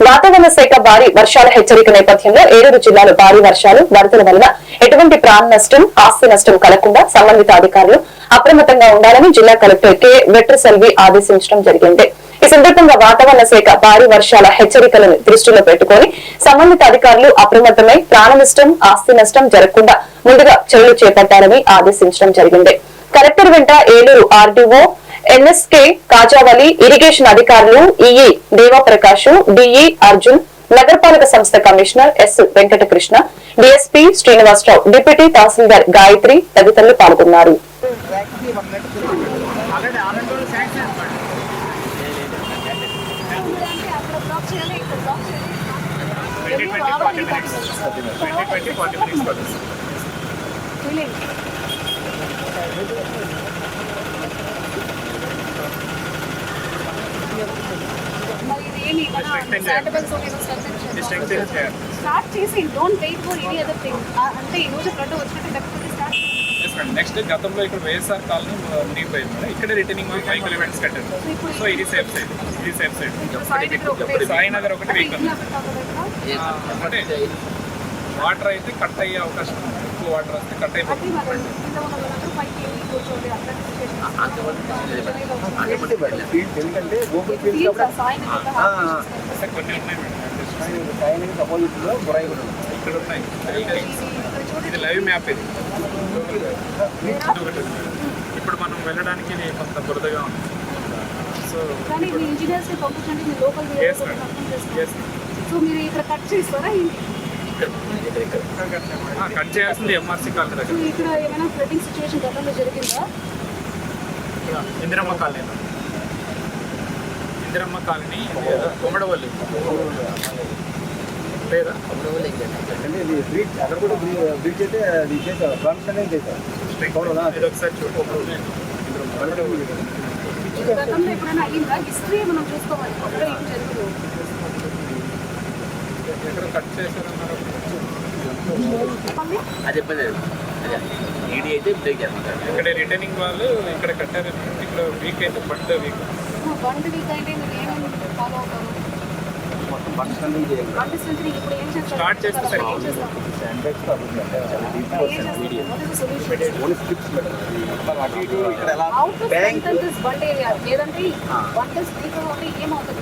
వాతావరణ శాఖ భారీ వర్షాల హెచ్చరిక నేపథ్యంలో 7 జిల్లాలు భారీ వర్షాలు వరదల వలన ఎటువంటి ప్రాణ నష్టం ఆస్తి నష్టం కలగకుండా సంబంధిత అధికారులు అప్రమత్తంగా ఉండాలని జిల్లా కలెక్టర్ కె వెట్రిసెల్వి ఆదేశించడం జరిగింది. ఈ సందర్భంగా వాతావరణ శాఖ భారీ వర్షాల హెచ్చరికలను దృష్టిలో పెట్టుకుని సంబంధిత అధికారులు అప్రమత్తమై ప్రాణ నష్టం ఆస్తి నష్టం జరగకుండా ముందుగా చర్యలు చేపట్టాలని ఆదేశించడం జరిగింది. కలెక్టర్ వెంట Eluru RDO NSK Kajavali irrigation అధికారులు ఈఈ దేవప్రకాష్ డిఈ అర్జున్ నగరపాలక సంస్థ commissioner S Venkatakrishna DSP Srinivasarao deputy tahsildar Gayatri తదితరులు పాల్గొన్నారు. స్టార్ట్ చేసి don't wait for any other thing. అంటే ఈ రోజు ఫ్లడ్ వచ్చినట్టు స్టార్ట్ నెక్స్ట్ గతంలో ఇక్కడ వైఎస్ఆర్ కాలనీ మునిగిపోయింది మేడం. ఇక్కడ రిటర్నింగ్ వెహికల్ ఈవెంట్స్ కట్టారు. సో ఇది సేఫ్ సైడ్, ఇది సేఫ్ సైడ్. సాయినగర్ ఒకటి వెహికల్ అంటే వాటర్ అయితే కట్ అయ్యే అవకాశం ఉంది. ఎక్కువ వాటర్ వస్తే కట్ అయిపోతుంది. ఎందుకంటే కొన్ని ఉన్నాయి మేడం. ఇక్కడ ఉన్నాయి. ఇది లైవ్ మ్యాప్. ఇది ఇప్పుడు మనం వెళ్ళడానికి ఇది కొంత బురదగా ఉంది. సో కట్ చేయాల్సింది ఎంఆర్సీ కాలనీ దగ్గర. ఇక్కడ ఏమైనా ఫ్లడ్డింగ్ సిచ్యువేషన్ గతంలో జరిగిందా? ఇందిరమ్మ కాలనీ, ఇందిరమ్మ కాలనీ కొమడవల్లి లేదా అక్కడ కూడా బ్రిడ్జ్ అయితే అది చేశారు, ట్రాన్స్ఫర్ చేశారు. ఇది ఒకసారి చూడండి. గతంలో ఎప్పుడైనా అయ్యిందా? హిస్టరీ మనం చూసుకోవాలి. ఎక్కడ కట్ చేశారన్నారు. అది చెప్పలేదు. ఇక్కడ రిటర్నింగ్ వాళ్ళు ఇక్కడ కట్టారు. ఇక్కడ వీక్ అయితే బండ్ వీక్. బండ్ వీక్ అయితే మీరు ఏమేమి ఫాలో అవుతారు? స్టార్ట్ చేస్తే సరే. లేదంటే బండ్ స్పీకర్ ఏమవుతుంది?